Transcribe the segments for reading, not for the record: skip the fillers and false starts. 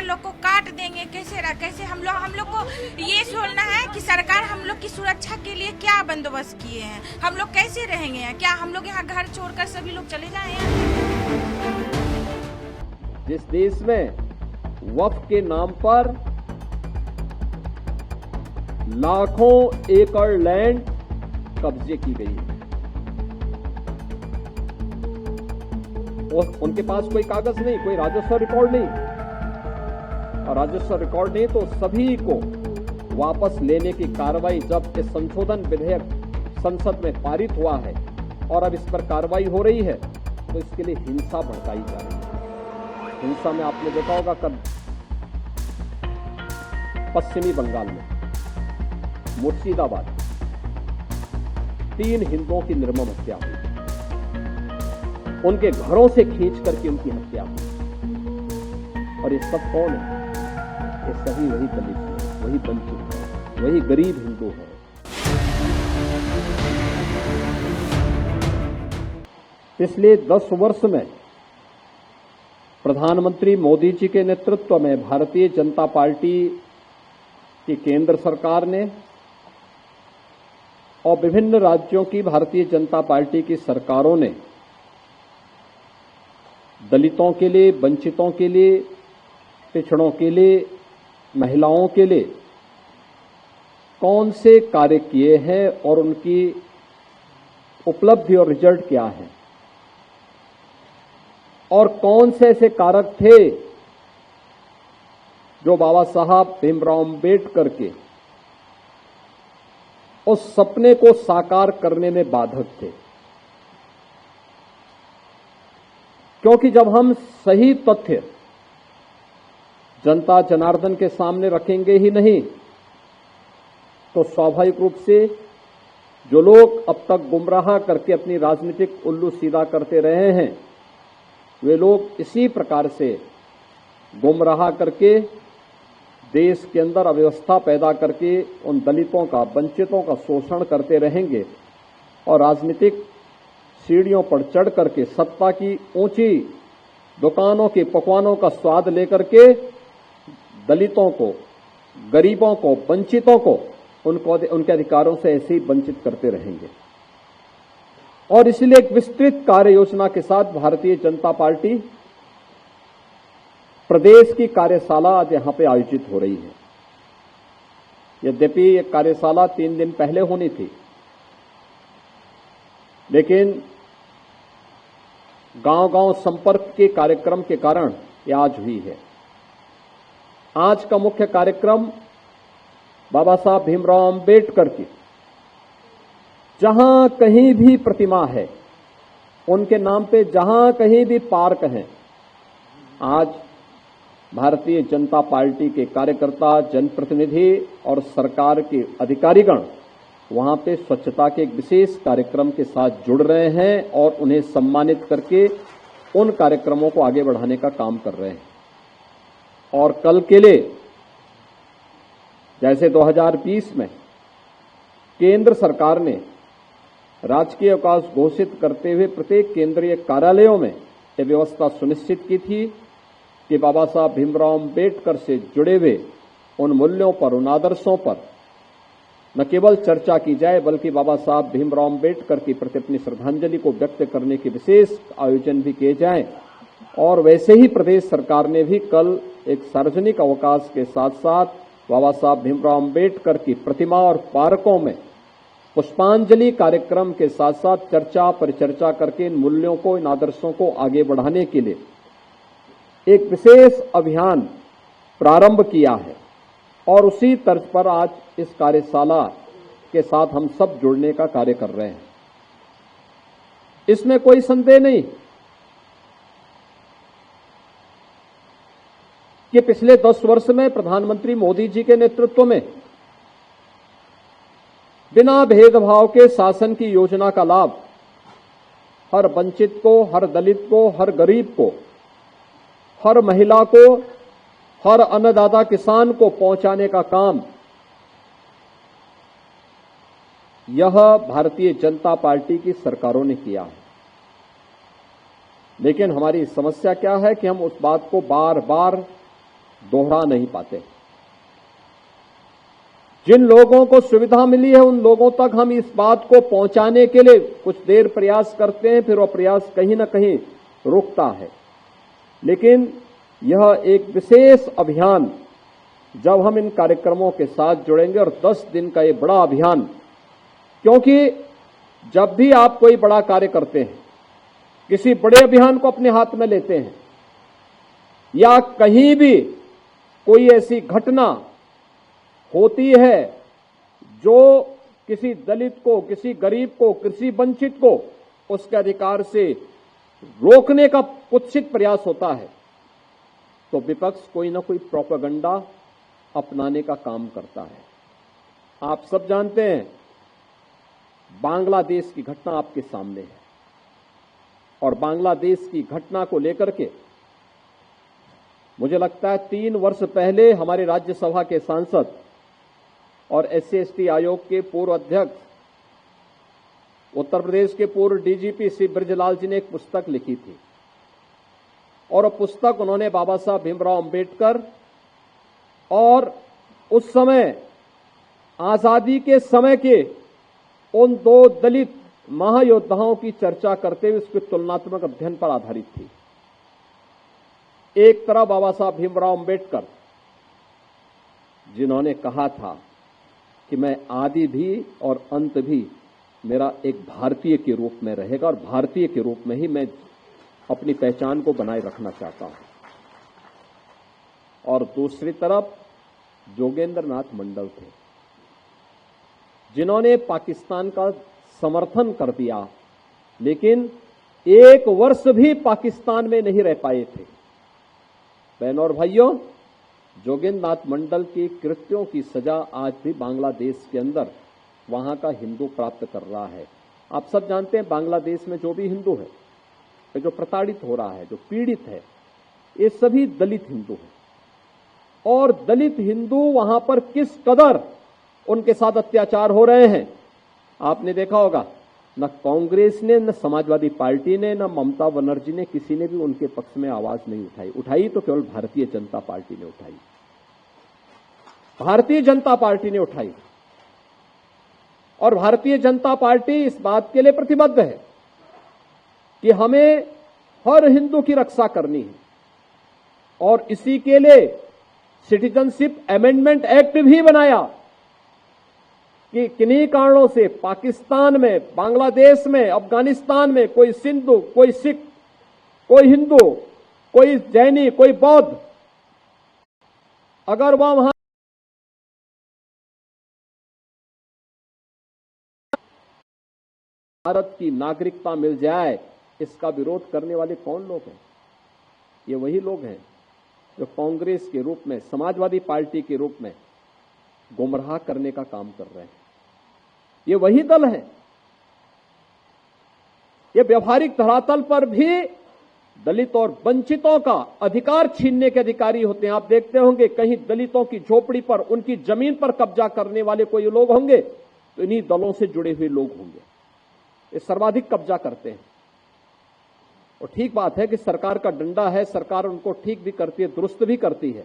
लोग को काट देंगे, कैसे हम लोग को ये सोचना है कि सरकार हम लोग की सुरक्षा के लिए क्या बंदोबस्त किए हैं, हम लोग कैसे रहेंगे, क्या हम लोग यहाँ घर छोड़कर सभी लोग चले जाए हैं। जिस देश में वक्फ के नाम पर लाखों एकड़ लैंड कब्जे की गई है और उनके पास कोई कागज नहीं, कोई राजस्व रिकॉर्ड नहीं, और राजस्व रिकॉर्ड नहीं तो सभी को वापस लेने की कार्रवाई जब इस संशोधन विधेयक संसद में पारित हुआ है और अब इस पर कार्रवाई हो रही है तो इसके लिए हिंसा भड़काई जा रही है। हिंसा में आपने देखा होगा कल पश्चिमी बंगाल में मुर्शिदाबाद 3 हिंदुओं की निर्मम हत्या हुई, उनके घरों से खींच करके उनकी हत्या हुई। और ये सब कौन है? ये सभी वही दलित है, वही वंचित है, वही गरीब हिंदू है। पिछले 10 वर्ष में प्रधानमंत्री मोदी जी के नेतृत्व में भारतीय जनता पार्टी की केंद्र सरकार ने और विभिन्न राज्यों की भारतीय जनता पार्टी की सरकारों ने दलितों के लिए, वंचितों के लिए, पिछड़ों के लिए, महिलाओं के लिए कौन से कार्य किए हैं और उनकी उपलब्धि और रिजल्ट क्या है, और कौन से ऐसे कारक थे जो बाबा साहब भीमराव अम्बेडकर के उस सपने को साकार करने में बाधक थे। क्योंकि जब हम सही तथ्य जनता जनार्दन के सामने रखेंगे ही नहीं तो स्वाभाविक रूप से जो लोग अब तक गुमराह करके अपनी राजनीतिक उल्लू सीधा करते रहे हैं वे लोग इसी प्रकार से गुमराह करके देश के अंदर अव्यवस्था पैदा करके उन दलितों का, वंचितों का शोषण करते रहेंगे और राजनीतिक सीढ़ियों पर चढ़ करके सत्ता की ऊंची दुकानों के पकवानों का स्वाद लेकर के दलितों को, गरीबों को, वंचितों को उनके अधिकारों से ऐसे ही वंचित करते रहेंगे। और इसलिए एक विस्तृत कार्य योजना के साथ भारतीय जनता पार्टी प्रदेश की कार्यशाला आज यहां पे आयोजित हो रही है। यद्यपि ये कार्यशाला 3 दिन पहले होनी थी, लेकिन गांव-गांव संपर्क के कार्यक्रम के कारण ये आज हुई है। आज का मुख्य कार्यक्रम बाबा साहब भीमराव अम्बेडकर की जहां कहीं भी प्रतिमा है, उनके नाम पे जहां कहीं भी पार्क है, आज भारतीय जनता पार्टी के कार्यकर्ता, जनप्रतिनिधि और सरकार के अधिकारीगण वहां पे स्वच्छता के एक विशेष कार्यक्रम के साथ जुड़ रहे हैं और उन्हें सम्मानित करके उन कार्यक्रमों को आगे बढ़ाने का काम कर रहे हैं। और कल के लिए जैसे 2020 में केंद्र सरकार ने राजकीय अवकाश घोषित करते हुए प्रत्येक केंद्रीय कार्यालयों में यह व्यवस्था सुनिश्चित की थी कि बाबा साहब भीमराव अम्बेडकर से जुड़े हुए उन मूल्यों पर, उन आदर्शों पर न केवल चर्चा की जाए बल्कि बाबा साहब भीमराव अम्बेडकर के प्रति अपनी श्रद्धांजलि को व्यक्त करने के विशेष आयोजन भी किए जाएं। और वैसे ही प्रदेश सरकार ने भी कल एक सार्वजनिक अवकाश के साथ साथ बाबा साहब भीमराव अम्बेडकर की प्रतिमा और पार्कों में पुष्पांजलि कार्यक्रम के साथ साथ चर्चा परिचर्चा करके इन मूल्यों को, इन आदर्शों को आगे बढ़ाने के लिए एक विशेष अभियान प्रारंभ किया है। और उसी तर्ज पर आज इस कार्यशाला के साथ हम सब जुड़ने का कार्य कर रहे हैं। इसमें कोई संदेह नहीं कि पिछले 10 वर्ष में प्रधानमंत्री मोदी जी के नेतृत्व में बिना भेदभाव के शासन की योजना का लाभ हर वंचित को, हर दलित को, हर गरीब को, हर महिला को, हर अन्नदाता किसान को पहुंचाने का काम यह भारतीय जनता पार्टी की सरकारों ने किया है। लेकिन हमारी समस्या क्या है कि हम उस बात को बार बार दोहरा नहीं पाते। जिन लोगों को सुविधा मिली है उन लोगों तक हम इस बात को पहुंचाने के लिए कुछ देर प्रयास करते हैं, फिर वो प्रयास कहीं ना कहीं रुकता है। लेकिन यह एक विशेष अभियान, जब हम इन कार्यक्रमों के साथ जुड़ेंगे, और 10 दिन का ये बड़ा अभियान, क्योंकि जब भी आप कोई बड़ा कार्य करते हैं, किसी बड़े अभियान को अपने हाथ में लेते हैं, या कहीं भी कोई ऐसी घटना होती है जो किसी दलित को, किसी गरीब को, किसी वंचित को उसके अधिकार से रोकने का कुत्सित प्रयास होता है, तो विपक्ष कोई ना कोई प्रोपेगेंडा अपनाने का काम करता है। आप सब जानते हैं, बांग्लादेश की घटना आपके सामने है, और बांग्लादेश की घटना को लेकर के मुझे लगता है 3 वर्ष पहले हमारे राज्यसभा के सांसद और SC/ST आयोग के पूर्व अध्यक्ष, उत्तर प्रदेश के पूर्व DGP श्री ब्रजलाल जी ने एक पुस्तक लिखी थी, और पुस्तक उन्होंने बाबा साहब भीमराव अंबेडकर और उस समय आजादी के समय के उन 2 दलित महायोद्धाओं की चर्चा करते हुए उसके तुलनात्मक अध्ययन पर आधारित थी। एक तरफ बाबा साहब भीमराव अंबेडकर, जिन्होंने कहा था कि मैं आदि भी और अंत भी मेरा एक भारतीय के रूप में रहेगा, और भारतीय के रूप में ही मैं अपनी पहचान को बनाए रखना चाहता हूं। और दूसरी तरफ जोगेंद्र नाथ मंडल थे, जिन्होंने पाकिस्तान का समर्थन कर दिया, लेकिन 1 वर्ष भी पाकिस्तान में नहीं रह पाए थे। बहनों और भाइयों, जोगेंद्र नाथ मंडल के कृत्यों की सजा आज भी बांग्लादेश के अंदर वहां का हिंदू प्राप्त कर रहा है। आप सब जानते हैं, बांग्लादेश में जो भी हिंदू है, जो प्रताड़ित हो रहा है, जो पीड़ित है, ये सभी दलित हिंदू हैं। और दलित हिंदू वहां पर किस कदर उनके साथ अत्याचार हो रहे हैं आपने देखा होगा। न कांग्रेस ने, न समाजवादी पार्टी ने, न ममता बनर्जी ने, किसी ने भी उनके पक्ष में आवाज नहीं उठाई। उठाई तो केवल भारतीय जनता पार्टी ने उठाई। भारतीय जनता पार्टी ने उठाई, और भारतीय जनता पार्टी इस बात के लिए प्रतिबद्ध है कि हमें हर हिंदू की रक्षा करनी है, और इसी के लिए सिटीजनशिप अमेंडमेंट एक्ट भी बनाया कि किन्हीं कारणों से पाकिस्तान में, बांग्लादेश में, अफगानिस्तान में कोई सिंधु, कोई सिख, कोई हिंदू, कोई जैनी, कोई बौद्ध, अगर वह वहां भारत की नागरिकता मिल जाए, इसका विरोध करने वाले कौन लोग हैं? ये वही लोग हैं जो कांग्रेस के रूप में, समाजवादी पार्टी के रूप में गुमराह करने का काम कर रहे हैं। ये वही दल है। ये व्यवहारिक धरातल पर भी दलित और वंचितों का अधिकार छीनने के अधिकारी होते हैं। आप देखते होंगे, कहीं दलितों की झोपड़ी पर, उनकी जमीन पर कब्जा करने वाले कोई लोग होंगे तो इन्हीं दलों से जुड़े हुए लोग होंगे। ये सर्वाधिक कब्जा करते हैं। और ठीक बात है कि सरकार का डंडा है, सरकार उनको ठीक भी करती है, दुरुस्त भी करती है,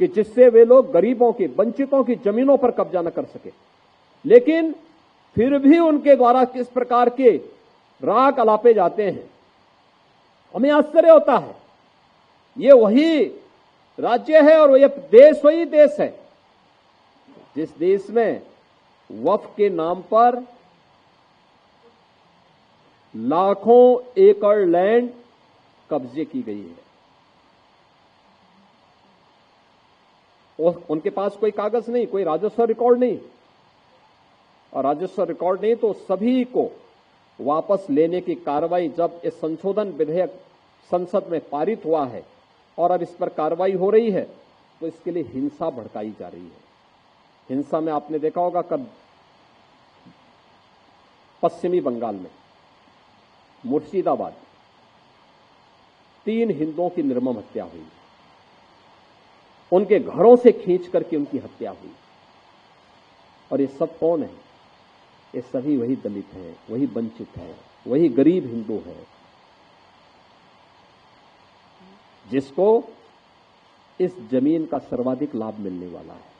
कि जिससे वे लोग गरीबों की, वंचितों की जमीनों पर कब्जा न कर सके। लेकिन फिर भी उनके द्वारा किस प्रकार के राग अलापे जाते हैं, हमें आश्चर्य होता है। ये वही राज्य है और ये देश वही देश है जिस देश में वक्फ के नाम पर लाखों एकड़ लैंड कब्जे की गई है। उनके पास कोई कागज नहीं, कोई राजस्व रिकॉर्ड नहीं, और राजस्व रिकॉर्ड नहीं तो सभी को वापस लेने की कार्रवाई, जब इस संशोधन विधेयक संसद में पारित हुआ है और अब इस पर कार्रवाई हो रही है, तो इसके लिए हिंसा भड़काई जा रही है। हिंसा में आपने देखा होगा, कब पश्चिमी बंगाल में मुर्शिदाबाद 3 हिंदुओं की निर्मम हत्या हुई, उनके घरों से खींच करके उनकी हत्या हुई। और ये सब कौन है? ये सभी वही दलित हैं, वही वंचित हैं, वही गरीब हिंदू हैं, जिसको इस जमीन का सर्वाधिक लाभ मिलने वाला है।